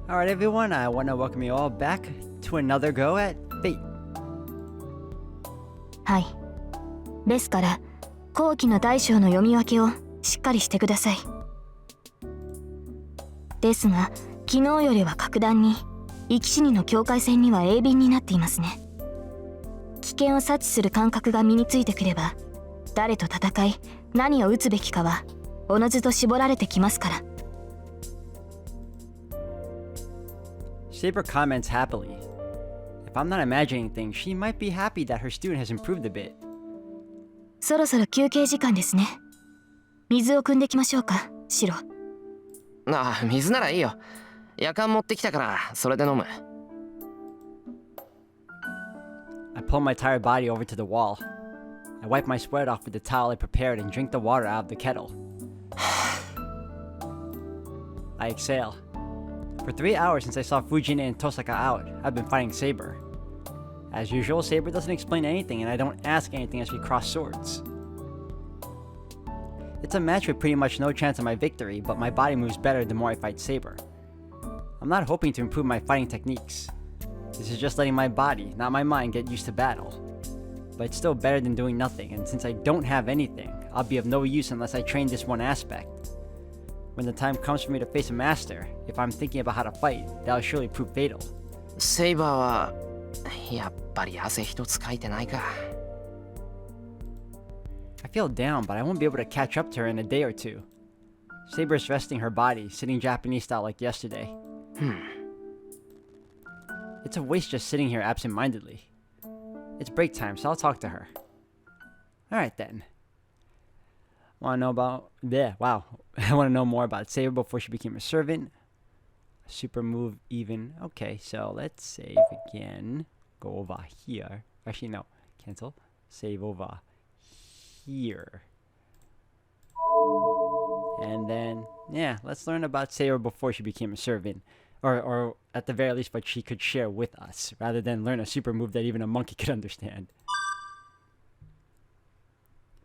Alright everyone, I want to welcome you all back to another go at Fate. はい。ですから、後期の大小の読み分けをしっかりしてください。ですが、昨日よりは格段に、生き死にの境界線には鋭敏になっていますね。危険を察知する感覚が身についてくれば、誰と戦い、何を打つべきかは、おのずと絞られてきますから。Saber comments happily. If I'm not imagining things, she might be happy that her student has improved a bit. そろそろ休憩時間ですね。水を汲んできましょうか、シロ。ああ、水ならいいよ。夜間持ってきたから、それで飲む。I pull my tired body over to the wall. I wipe my sweat off with the towel I prepared and drink the water out of the kettle. I exhale. For 3 hours since I saw Fujin and Tosaka out, I've been fighting Saber. As usual, Saber doesn't explain anything and I don't ask anything as we cross swords. It's a match with pretty much no chance of my victory, but my body moves better the more I fight Saber. I'm not hoping to improve my fighting techniques. This is just letting my body, not my mind, get used to battle. But it's still better than doing nothing, and since I don't have anything, I'll be of no use unless I train this one aspect. When the time comes for me to face a master, if I'm thinking about how to fight, that'll surely prove fatal. セイバーはやっぱり汗一つかいてないか。I feel down, but I won't be able to catch up to her in a day or two. Saber's resting her body, sitting Japanese style like yesterday. It's a waste just sitting here absent-mindedly. It's break time, so I'll talk to her. Alright then. I want to know more about Saber before she became a servant. Super move even. Okay, so let's save again. Go over here. Actually, no. Cancel. Save over here. And then, yeah, let's learn about Saber before she became a servant. Or at the very least, what she could share with us, rather than learn a super move that even a monkey could understand.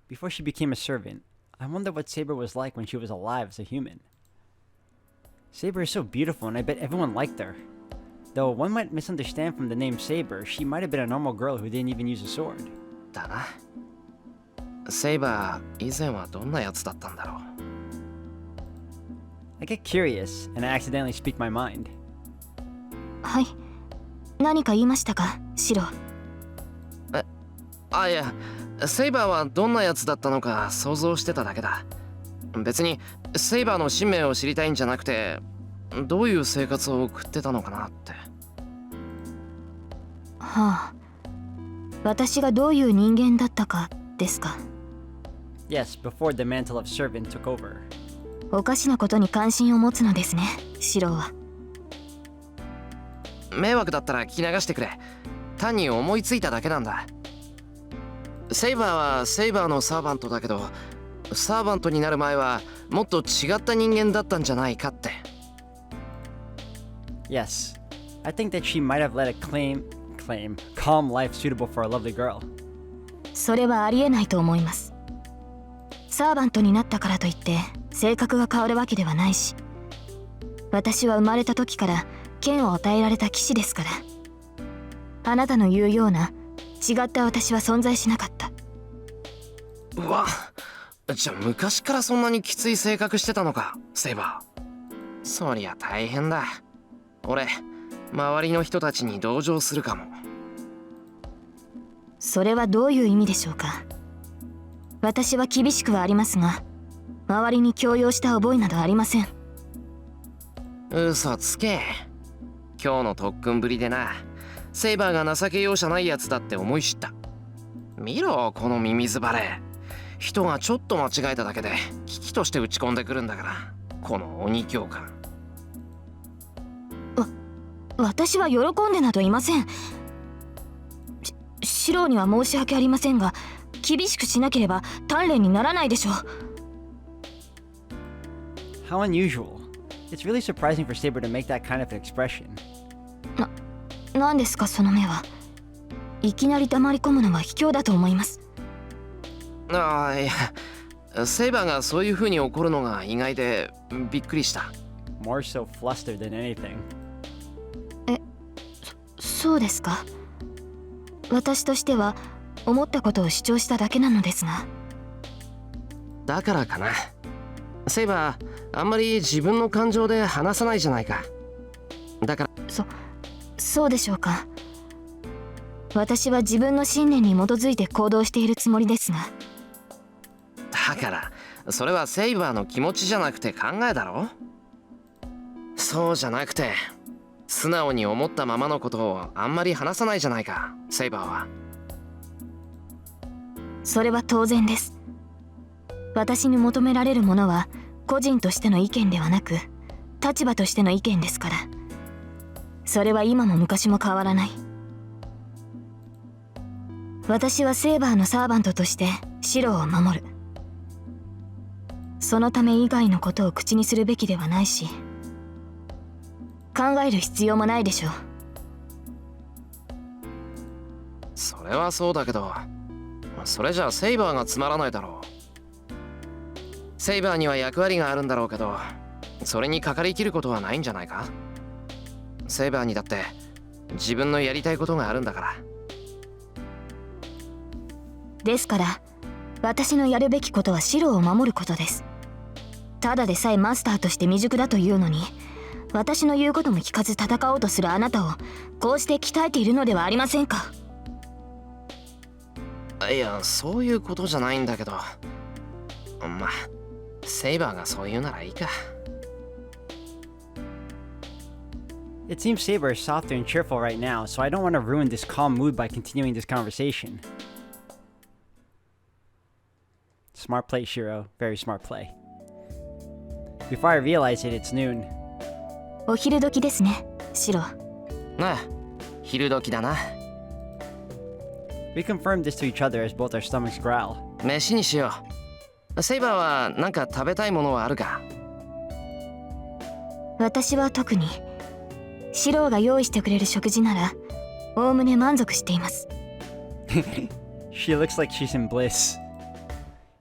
Before she became a servant, I wonder what Saber was like when she was alive as a human. Saber is so beautiful and I bet everyone liked her. Though one might misunderstand from the name Saber, she might have been a normal girl who didn't even use a sword. だな。セイバー、以前はどんなやつだったんだろう。I get curious and I accidentally speak my mind. はい。何か言いましたか、シロ。いや、セイバーはどんなやつだったのか想像してただけだ。別にセイバーの使命を知りたいんじゃなくて、どういう生活を送ってたのかなって。はあ。私がどういう人間だったかですか。Yes, before the mantle of servant took over. おかしなことに関心を持つのですね、シロは。迷惑だったら聞き流してくれ。単に思いついただけなんだ。セイバーはセイバーのサーバントだけど、サーバントになる前はもっと違った人間だったんじゃないかって。Yes, I think that she might have led a calm life suitable for a lovely girl. それはありえないと思います。サーバントになったからといって性格が変わるわけではないし、私は生まれた時から剣を与えられた騎士ですから。あなたの言うような違った私は存在しなかった。うわ、じゃあ昔からそんなにきつい性格してたのか、セイバー。そりゃ大変だ。俺、周りの人たちに同情するかも。それはどういう意味でしょうか。私は厳しくはありますが、周りに強要した覚えなどありません。嘘つけ。今日の特訓ぶりでな、セイバーが情け容赦ないやつだって思い知った。見ろ、このミミズバレ。人がちょっと間違えただけで危機として打ち込んでくるんだから、この鬼教官。私は喜んでなどいません。シロには申し訳ありませんが、厳しくしなければ鍛錬にならないでしょう。How unusual. It's really surprising for Saber to make that kind of an expression. 何ですかその目は。いきなり黙り込むのは卑怯だと思います。いや、セイバーがそういう風に怒るのが意外でびっくりした。More so flustered than anything. そうですか。私としては思ったことを主張しただけなのですが。だからかな。セイバー、あんまり自分の感情で話さないじゃないか。だからそうでしょうか。私は自分の信念に基づいて行動しているつもりですが。だからそれはセイバーの気持ちじゃなくて考えだろ。そうじゃなくて素直に思ったままのことをあんまり話さないじゃないか、セイバーは。それは当然です。私に求められるものは個人としての意見ではなく立場としての意見ですから。それは今も昔も変わらない。私はセーバーのサーバントとしてシロを守る。そのため以外のことを口にするべきではないし、考える必要もないでしょう。それはそうだけど、それじゃあセイバーがつまらないだろう。セイバーには役割があるんだろうけど、それにかかりきることはないんじゃないか。セイバーにだって自分のやりたいことがあるんだから。ですから私のやるべきことはシロを守ることです。ただでさえマスターとして未熟だというのに、私の言うことも聞かず戦おうとするあなたをこうして鍛えているのではありませんか。いや、そういうことじゃないんだけど、まあセイバーがそう言うならいいか。It seems Saber is softer and cheerful right now, so I don't want to ruin this calm mood by continuing this conversation. Smart play, Shiro. Very smart play. Before I realize it, it's noon. お昼時ですね、シロ。ああ、昼時だな。We confirmed this to each other as both our stomachs growl. 飯にしよう。セイバーは何か食べたいものはあるか。私は特にシロが用意してくれる食事ならおおむね満足しています。She looks like she's in bliss.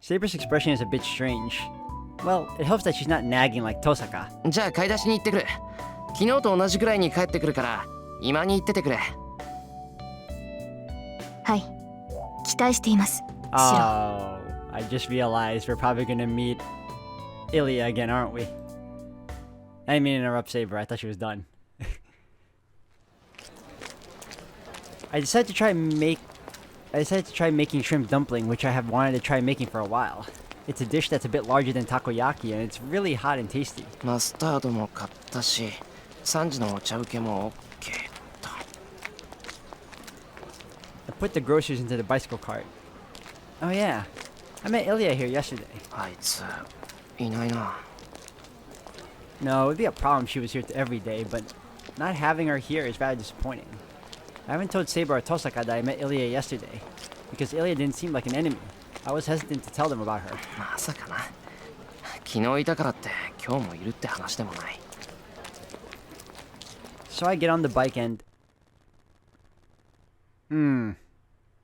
Saber's expression is a bit strange. Well, it helps that she's not nagging like Tosaka. じゃあ買い出しに行ってくる。昨日と同じくらいに帰ってくるから今に行っててくれ。はい、期待しています、シロ。Oh, I just realized we're probably gonna meet Ilya again, aren't we? I didn't mean to interrupt Saber. I thought she was done. I decided to try making shrimp dumpling, which I have wanted to try making for a while. It's a dish that's a bit larger than takoyaki, and it's really hot and tasty. マスタードも買ったし、3時のお茶受けも OK と。I put the groceries into the bicycle cart. Oh yeah, I met Ilya here yesterday. あいついないな。No, it would be a problem if she was here every day, but not having her here is rather disappointing. I haven't told Saber or Tosaka that I met Ilya yesterday, because Ilya didn't seem like an enemy. I was hesitant to tell them about her. まさかな。昨日いたからって今日もいるって話でもない。So I get on the bike and...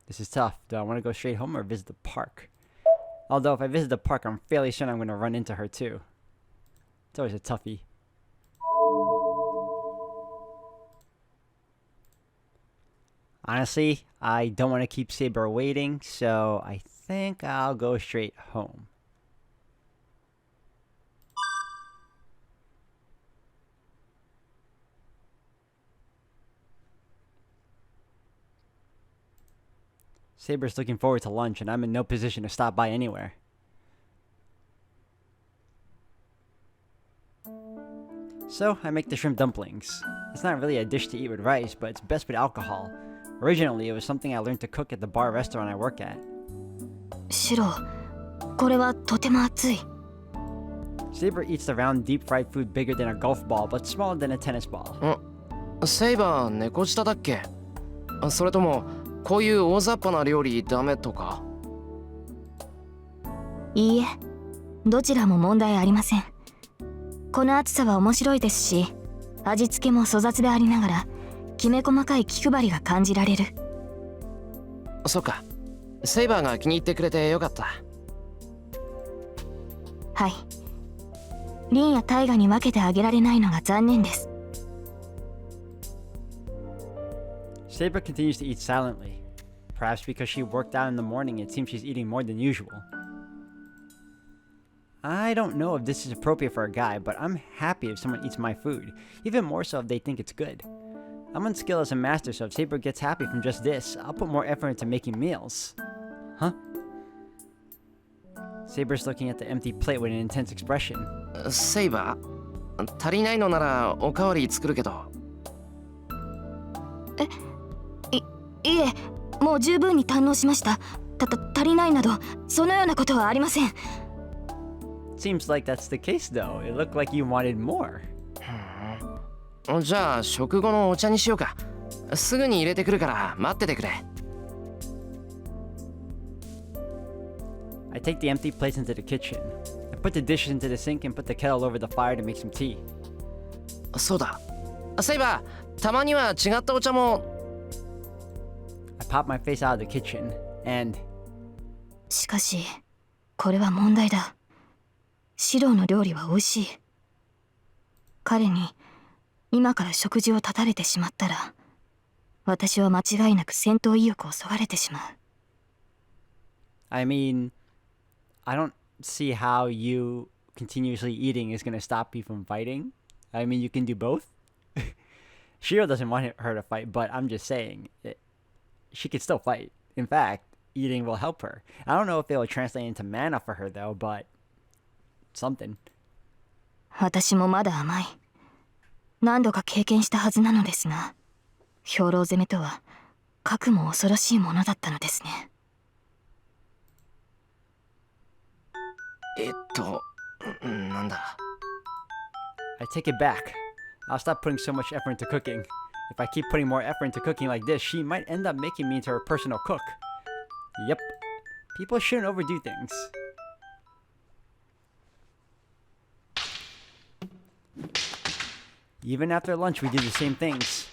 This is tough. Do I want to go straight home or visit the park? Although if I visit the park, I'm fairly certain I'm going to run into her too. It's always a toughie. Honestly, I don't want to keep Saber waiting, so I think I'll go straight home. Saber's looking forward to lunch, and I'm in no position to stop by anywhere. So, I make the shrimp dumplings. It's not really a dish to eat with rice, but it's best with alcohol. Originally, it was something I learned to cook at the bar restaurant I work at. シロ、これはとても熱い。Saber eats the round, deep-fried food bigger than a golf ball, but smaller than a tennis ball. セイバー猫舌だっけ？それともこういう大雑把な料理ダメとか？いいえ、どちらも問題ありません。この厚さは面白いですし、味付けも粗雑でありながらきめ細かい気配りが感じられる。そっか、セイバーが気に入ってくれてよかった。はい、リンやタイガに分けてあげられないのが残念です。Saber continues to eat silently. Perhaps because she worked out in the morning, it seems she's eating more than usual. I don't know if this is appropriate for a guy, but I'm happy if someone eats my food, even more so if they think it's good. I'm unskilled as a master, so if Saber gets happy from just this, I'll put more effort into making meals. Huh? Saber's looking at the empty plate with an intense expression. セイバー、足りないのならおかわり作るけど。いえ、もう十分に堪能しました。足りないなど、そのようなことはありません。Seems like that's the case though. It looked like you wanted more. じゃあ食後のお茶にしようか。すぐに入れてくるから待っててくれ。I take the empty plates into the kitchen. I put the dishes into the sink and put the kettle over the fire to make some tea. そうだ。セイバー、たまには違ったお茶も。I pop my face out of the kitchen and しかし、これは問題だ。シロの料理は美味しい。彼に今から食事を断たれてしまったら、私は間違いなく戦闘意欲をそがれてしまう。I mean, I don't see how you continuously eating is gonna stop you from fighting. I mean, you can do both. Shiro doesn't want her to fight, but I'm just saying, she could still fight. In fact, eating will help her. I don't know if it will translate into mana for her though, but something. 私もまだ甘い。何度か経験したはずなのですが、兵糧攻めとは核も恐ろしいものだったのですね。なんだ。I take it back. I'll stop putting so much effort into cooking. If I keep putting more effort into cooking like this, she might end up making me into her personal cook. Yep. People shouldn't overdo things. Even after lunch, we do the same things.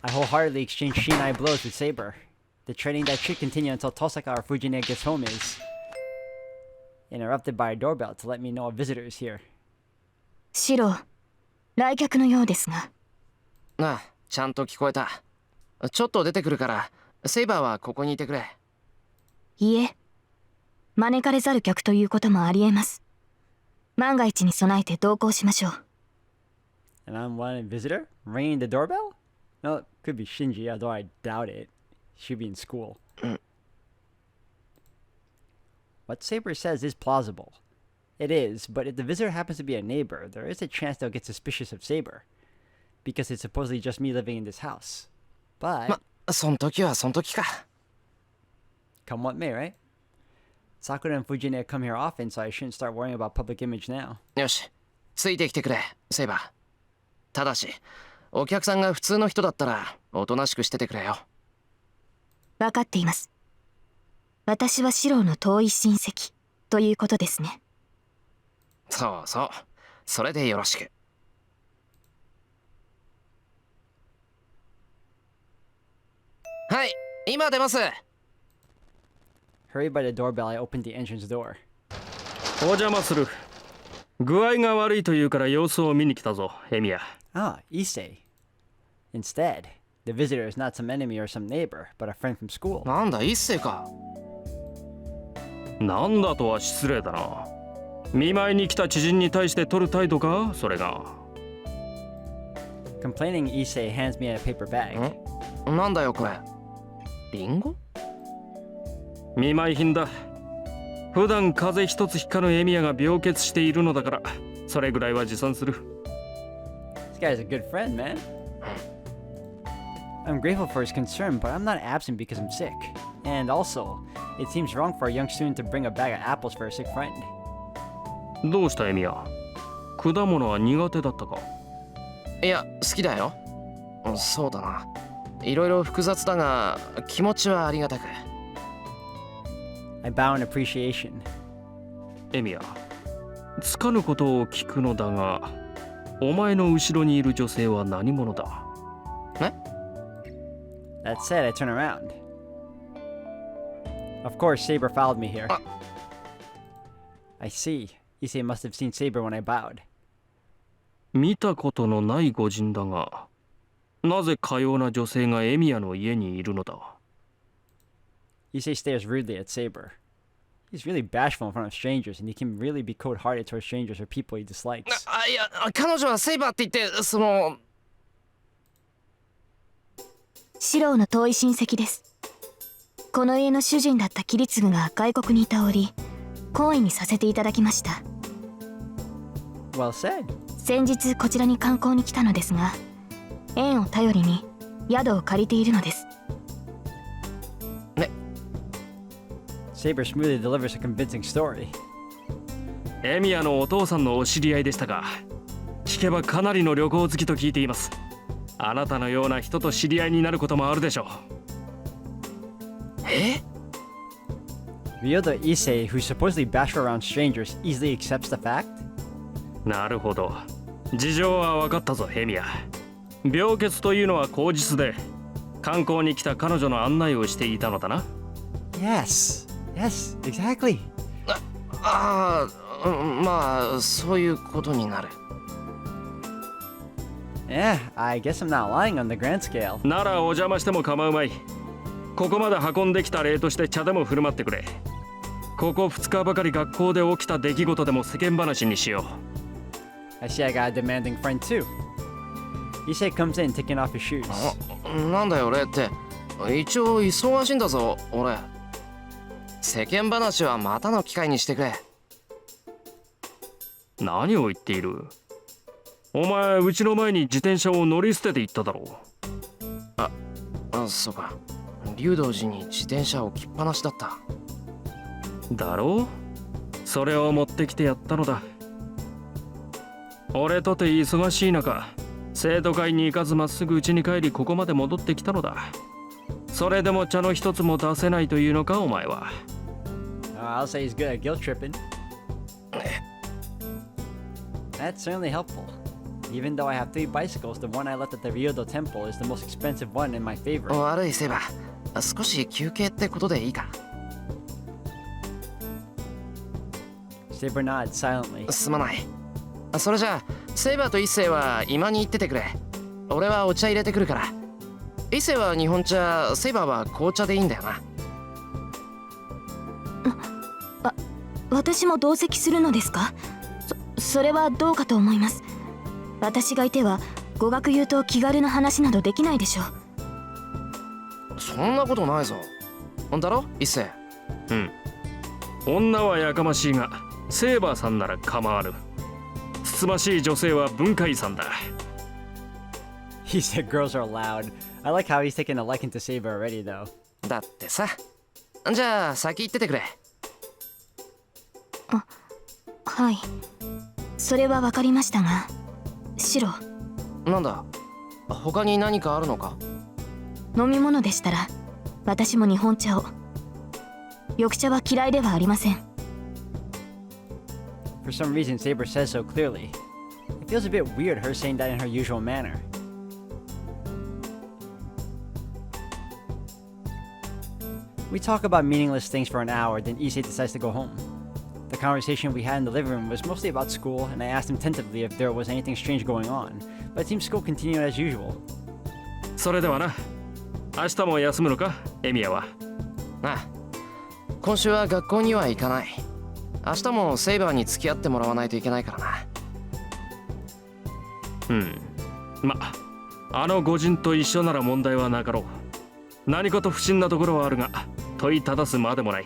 I wholeheartedly exchange Shinai blows with Saber. The trading that should continue until Tosaka or Fujine gets home is interrupted by a doorbell to let me know a visitor is here. シロ、来客のようですが。ああ、ちゃんと聞こえた。ちょっと出てくるから、セイバーはここにいてくれ。いいえ、招かれざる客ということもありえます。万が一に備えて同行しましょう。An unwanted visitor? Ringing the doorbell? No, it could be Shinji, although I doubt it. She'd be in school. What Saber says is plausible. It is, but if the visitor happens to be a neighbor, there is a chance they'll get suspicious of Saber. Because it's supposedly just me living in this house. But そん時はそん時か。come what may, right? Sakura and Fujine come here often, so I shouldn't start worrying about public image now. よし、ついてきてくれ、セイバー。ただし、お客さんが普通の人だったら、おとなしくしててくれよ。分かっています。私はシロの遠い親戚ということですね。そうそう、それでよろしく。はい、今出ます。Hurried by the doorbell, I opened the entrance door. お邪魔する。具合が悪いというから様子を見に来たぞ、エミヤ。Ah, Issei. Instead, the visitor is not some enemy or some neighbor, but a friend from school. なんだ、一世か。なんだとは失礼だな。見舞いに来た知人に対して取る態度か、それが。Complaining, Issei hands me a paper bag. なんだよこれ。リンゴ？見舞い品だ。普段風邪一つひかぬエミヤが病欠しているのだから、それぐらいは持参する。This guy's a good friend, man. I'm grateful for his concern, but I'm not absent because I'm sick. And also, it seems wrong for a young student to bring a bag of apples for a sick friend. どうしたエミヤ？果物は苦手だったか？いや、好きだよ。そうだな。いろいろ複雑だが、気持ちはありがたく。I bow in appreciation. エミヤ、つかぬことを聞くのだが、お前の後ろにいる女性は何者だ？え？ That said, I turn around. Of course, Saber followed me here. I see. Issei must have seen Saber when I bowed. 見たことのない御人だが、なぜかような女性がエミヤの家にいるのだ。 Issei stares rudely at Saber. He's really bashful in front of strangers, and he can really be cold-hearted towards strangers or people he dislikes. いや彼女はセイバーって言ってその。四郎の遠い親戚です。この家の主人だった桐次が外国にいた折、懇意にさせていただきました。 Well said. 先日こちらに観光に来たのですが、縁を頼りに宿を借りているのです。 Saber smoothly delivers a convincing story. エミヤのお父さんのお知り合いでしたが、聞けばかなりの旅行好きと聞いています。あなたのような人と知り合いになることもあるでしょう。Ryoda Issei, who's supposedly bashful around strangers, easily accepts the fact? なるほど。事情は分かったぞ、エミヤ。病欠というのは口実で、観光に来た彼女の案内をしていたのだな。Yes. Yes, exactly. ああ、まあそういうことになる。Yeah, I guess I'm not lying on the grand scale. ならお邪魔しても構うまい。ここまで運んできた礼として茶でも振る舞ってくれ。ここ2日ばかり学校で起きた出来事でも世間話にしよう。 I see I got a demanding friend too. Issei comes in taking off his shoes. なんだよ俺って。一応忙しいんだぞ俺。世間話はまたの機会にしてくれ。何を言っている。お前うちの前に自転車を乗り捨てて行っただろう。そうか。竜道寺に自転車を置きっぱなしだった。だろう。それを持ってきてやったのだ。俺とて忙しい中、生徒会に行かずまっすぐ家に帰りここまで戻ってきたのだ。それでも茶の一つも出せないというのかお前は。I'll say he's good at guilt tripping. That's certainly helpful. Even though I have 3 bicycles, the one I left at the Ryodo Temple is the most expensive one in my favor. 悪いセイバー。少し休憩ってことでいいか。Saber nods silently. すまない。それじゃあセイバーと一星は今に行っててくれ。俺はお茶入れてくるから。一星は日本茶、セイバーは紅茶でいいんだよな。私も同席するのですか？それはどうかと思います。私がいては語学友と気軽な話などできないでしょう。そんなことないぞ。だろ一星。うん。女はやかましいがセーバーさんなら構わぬ。つつましい女性は文化遺産だ。He said girls are loud. I like how he's taken a liking to Saber already though. だってさ。じゃあ先行っててくれ。はい。それは分かりましたが、シロ。なんだ。他に何かあるのか？飲み物でしたら私も日本茶を。緑茶は嫌いではありません。 For some reason, Saber says so clearly. It feels a bit weird her saying that in her usual manner. We talk about meaningless things for an hour, then Issei decides to go home. The conversation we had in the living room was mostly about school, and I asked him tentatively if there was anything strange going on, but it seems school continued as usual. それではな。明日も休むのか、エミヤは。ああ。今週は学校には行かない。明日もセイバーに付き合ってもらわないといけないからな。うん。ま、あの御人と一緒なら問題はなかろう。何かと不審なところはあるが、問いただすまでもない。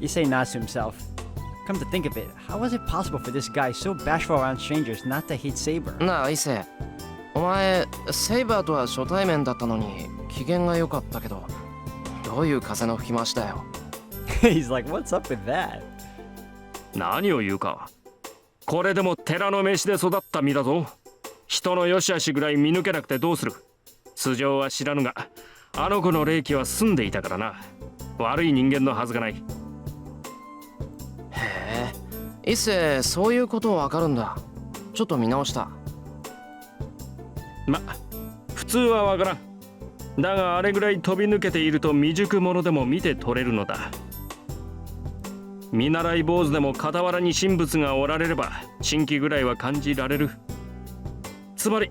Issei nods to himself. Come to think of it, how was it possible for this guy so bashful around strangers not to hate Saber? なあ、イセ。お前、セイバーとは初対面だったのに機嫌が良かったけど、どういう風の吹き回しだよ。He's like, what's up with that? 何を言うか。これでも寺の飯で育った身だぞ。人の良し悪しぐらい見抜けなくてどうする。素性は知らぬが、あの子の霊気は澄んでいたからな。悪い人間のはずがない。へえ、一星そういうことわかるんだ。ちょっと見直した。ま、普通はわからん。だがあれぐらい飛び抜けていると未熟者でも見て取れるのだ。見習い坊主でも傍らに神仏がおられれば神気ぐらいは感じられる。つまり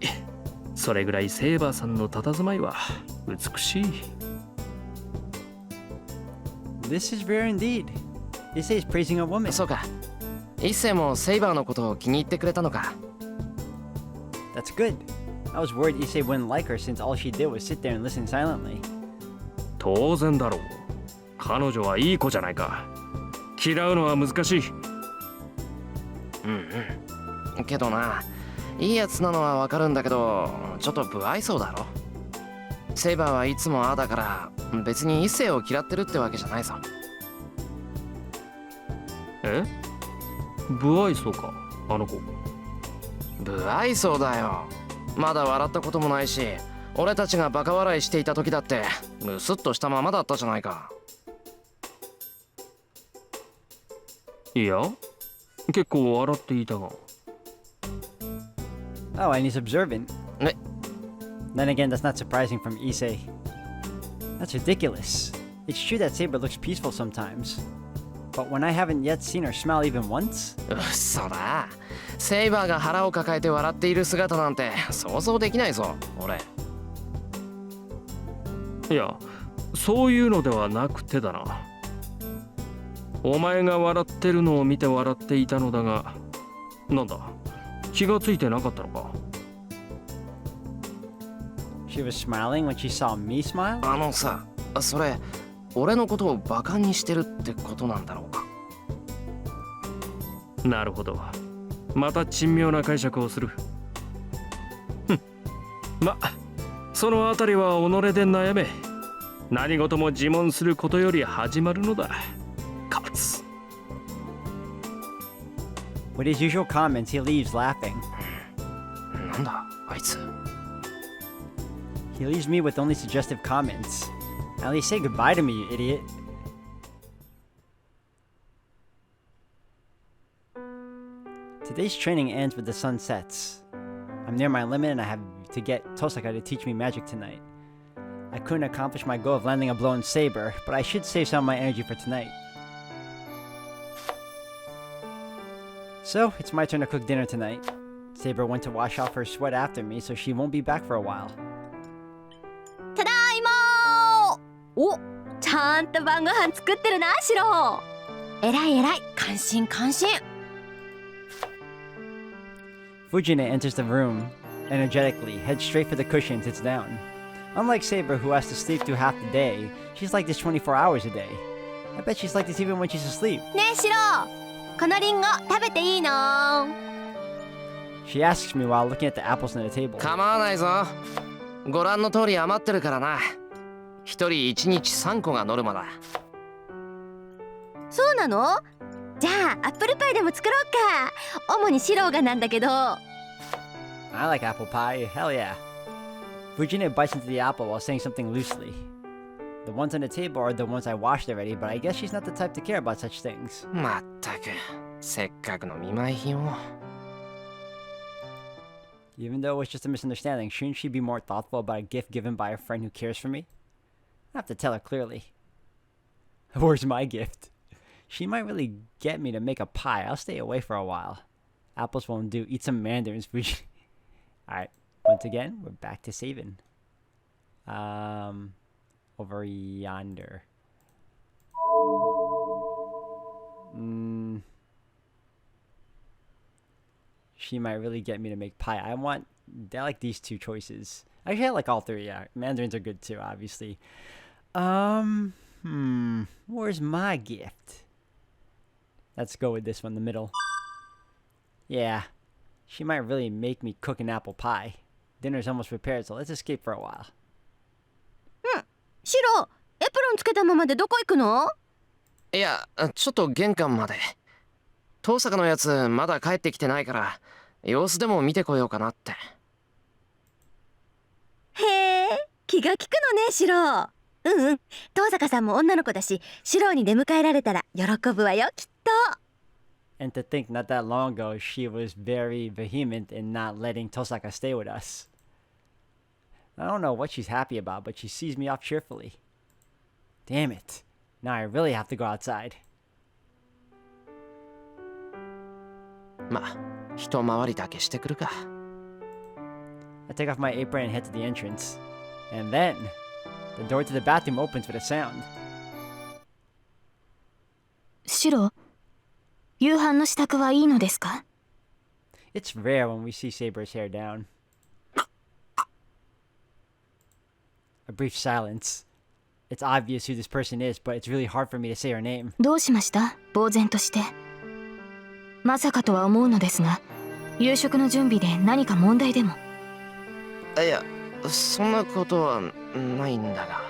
それぐらいセーバーさんの佇まいは美しい。 This is rare indeed. Issei is praising a woman. そうか。一星もセイバーのことを気に入ってくれたのか。That's good. I was worried Issei wouldn't like her since all she did was sit there and listen silently. 当然だろう。彼女はいい子じゃないか。嫌うのは難しい。けどな、いいやつなのはわかるんだけど、ちょっと不愛想だろ。セイバーはいつもああだから、別に一星を嫌ってるってわけじゃないぞ。え？不愛想か、あの子。不愛想だよ。まだ笑ったこともないし、俺たちがバカ笑いしていた時だってムスッとしたままだったじゃないか。いや、結構笑っていたが。Oh, and he's observant. Ne- Then again, that's not surprising from Issei. That's ridiculous. It's true that Saber looks peaceful sometimes. But when I haven't yet seen her smile even once? うっそだ。セイバーが腹を抱えて笑っている姿なんて想像できないぞ、俺。いや、そういうのではなくてだな。お前が笑ってるのを見て笑っていたのだが、なんだ、気がついてなかったのか。She was smiling when she saw me smile? あのさ、それ、俺のことをバカにしてるってことなんだろうか。なるほど。また珍妙な解釈をする。ま、そのあたりは己で悩め。何事も自問することより始まるのだ。カツ。With his usual comments, he leaves laughing. なんだ、あいつ。He leaves me with only suggestive comments. At least say goodbye to me, you idiot. Today's training ends with the sun sets. I'm near my limit and I have to get Tosaka to teach me magic tonight. I couldn't accomplish my goal of landing a blow in Saber, but I should save some of my energy for tonight. So, it's my turn to cook dinner tonight. Saber went to wash off her sweat after me, so she won't be back for a while. ただいまー。お、ちゃんと晩ご飯作ってるな、シロ。えらいえらい、感心感心。Fujine enters the room energetically, heads straight for the cushion and sits down. Unlike Saber, who has to sleep through half the day, she's like this 24 hours a day. I bet she's like this even when she's asleep. ねえ、シロ。このリンゴ食べていいの？ She asks me while looking at the apples on the table. 構わないぞ。ご覧の通り余ってるからな。一人一日3個がノルマだ。そうなの？じゃあアップルパイでも作ろうか。主にシロがなんだけど。I like apple pie, hell yeah. Fujine bites into the apple while saying something loosely. The ones on the table are the ones I washed already, but I guess she's not the type to care about such things. まったく、せっかくの見舞い品を。Even though it's just a misunderstanding, shouldn't she be more thoughtful about a gift given by a friend who cares for me? I have to tell her clearly. Where's my gift? She might really get me to make a pie. I'll stay away for a while. Apples won't do. Eat some mandarins, Fuji. Alright, once again, we're back to saving. Over yonder. She might really get me to make pie. I like these two choices. Actually, I like all three, yeah. Mandarins are good too, obviously. Where's my gift? Let's go with this one, the middle. Yeah, she might really make me cook an apple pie. Dinner's almost prepared, so let's escape for a while. シロ、エプロンつけたままでどこ行くの？いや、ちょっと玄関まで。遠坂のやつまだ帰ってきてないから様子でも見てこようかなって。へえ、気が利くのね、シロ。うんうん、遠坂さんも女の子だし、シロに出迎えられたら喜ぶわよ、きっと。And to think not that long ago, she was very vehement in not letting Tosaka stay with us. I don't know what she's happy about, but she sees me off cheerfully. Damn it. Now I really have to go outside. まあ、一回りだけしてくるか。I take off my apron and head to the entrance. And then, the door to the bathroom opens with a sound. シロ、夕飯の支度はいいのですか？ It's rare when we see Saber's hair down. A brief silence. It's obvious who this person is, but it's really hard for me to say her name. どうしました？呆然として。まさかとは思うのですが、夕食の準備で何か問題でも。いや、そんなことはないんだが。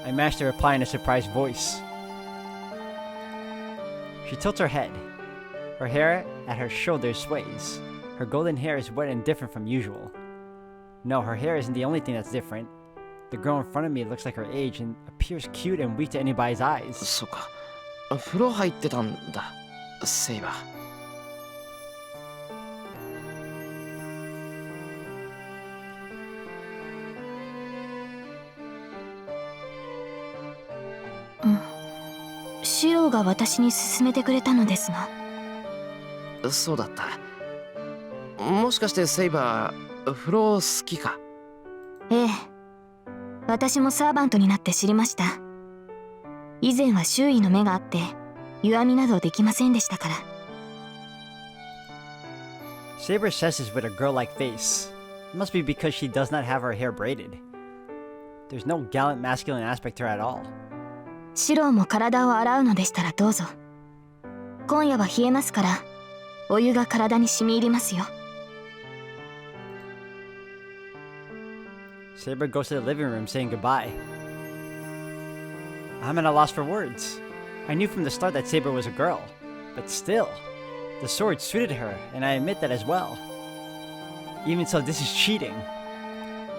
I managed to reply in a surprised voice. She tilts her head. Her hair at her shoulders sways. Her golden hair is wet and different from usual. No, her hair isn't the only thing that's different. The girl in front of me looks like her age and appears cute and weak to anybody's eyes. そっか、風呂入ってたんだ、セイバー。シロが私に勧めてくれたのですが。そうだった。もしかしてセイバー、風呂好きか？ええ。私もサーバントになって知りました。以前は周囲の目があって、湯あみなどできませんでしたから。Saber says this with a girl-like face. It must be because she does not have her hair braided. There's no gallant masculine aspect to her at all. シロも体を洗うのでしたらどうぞ。今夜は冷えますから、お湯が体に染み入りますよ。Saber goes to the living room saying goodbye. I'm at a loss for words. I knew from the start that Saber was a girl, but still, the sword suited her, and I admit that as well. Even so, this is cheating.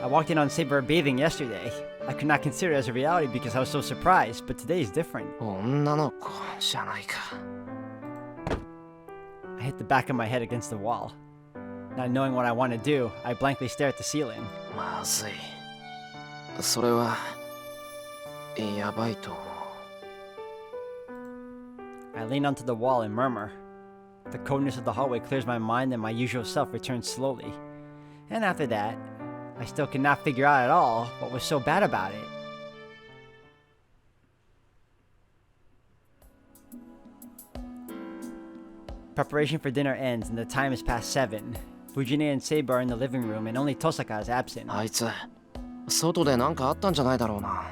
I walked in on Saber bathing yesterday. I could not consider it as a reality because I was so surprised, but today is different. 女の子じゃないか。I hit the back of my head against the wall. Not knowing what I want to do, I blankly stare at the ceiling. まずい。それはやばいと思う。I lean onto the wall and murmur. The coldness of the hallway clears my mind and my usual self returns slowly. And after that, I still could not figure out at all what was so bad about it. Preparation for dinner ends and the time is past 7. Fujine and Saber are in the living room and only Tosaka is absent. あいつ、外で何かあったんじゃないだろうな。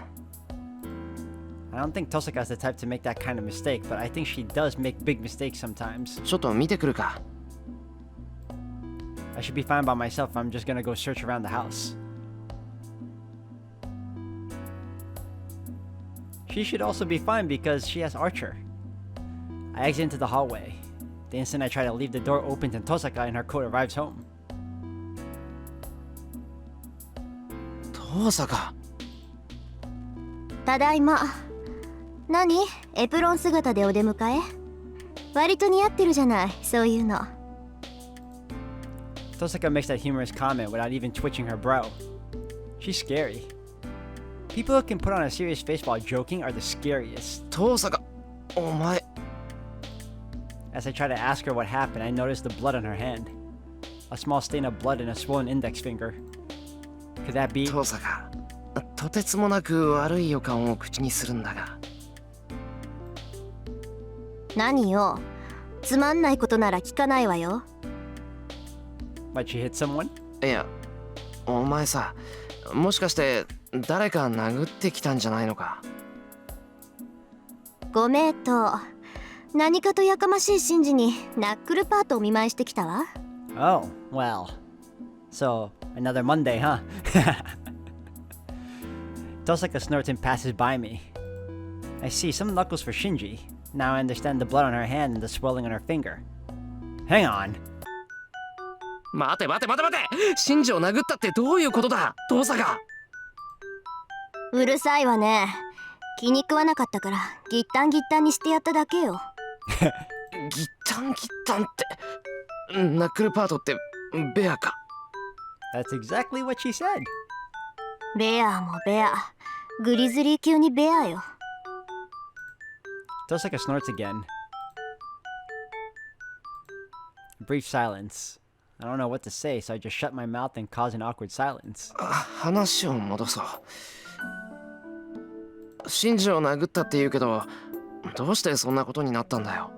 I don't think Tosaka is the type to make that kind of mistake, but I think she does make big mistakes sometimes. ちょっと見てくるか。I should be fine by myself if I'm just gonna go search around the house. She should also be fine because she has Archer. I exit into the hallway. The instant I try to leave, the door opens and Tosaka in her coat arrives home. 遠坂。ただいま。何？エプロン姿でお出迎え？割と似合ってるじゃない、そういうの。Tosaka makes that humorous comment without even twitching her brow. She's scary. People who can put on a serious face while joking are the scariest. 遠坂、お前。As I try to ask her what happened, I notice the blood on her hand. A small stain of blood and a swollen index finger. Could that be... 遠坂、とてつもなく悪い予感を口にするんだが。何よ。つまんないことなら聞かないわよ。Might she hit someone? いや、お前さ、もしかして誰か殴ってきたんじゃないのか。ごめんと。何かとやかましい神事にナックルパートを見舞いしてきたわ。Oh, well. So, another Monday, huh? Tosaka snorts and passes by me. I see some knuckles for Shinji. Now I understand the blood on her hand and the swelling on her finger. Hang on. 待て待て待て待て、シンジを殴ったってどういうことだ、遠坂。うるさいわね。気に食わなかったからギッタンギッタンにしてやっただけよ。ギッタンギッタンって、ナックルパートってベアか。That's exactly what she said. ベアもベア。グリズリー級にベアよ。Tosaka snorts again. A brief silence. I don't know what to say, so I just shut my mouth and caused an awkward silence. 話を戻そう。シンジを殴ったって言うけど、どうしてそんなことになったんだよ。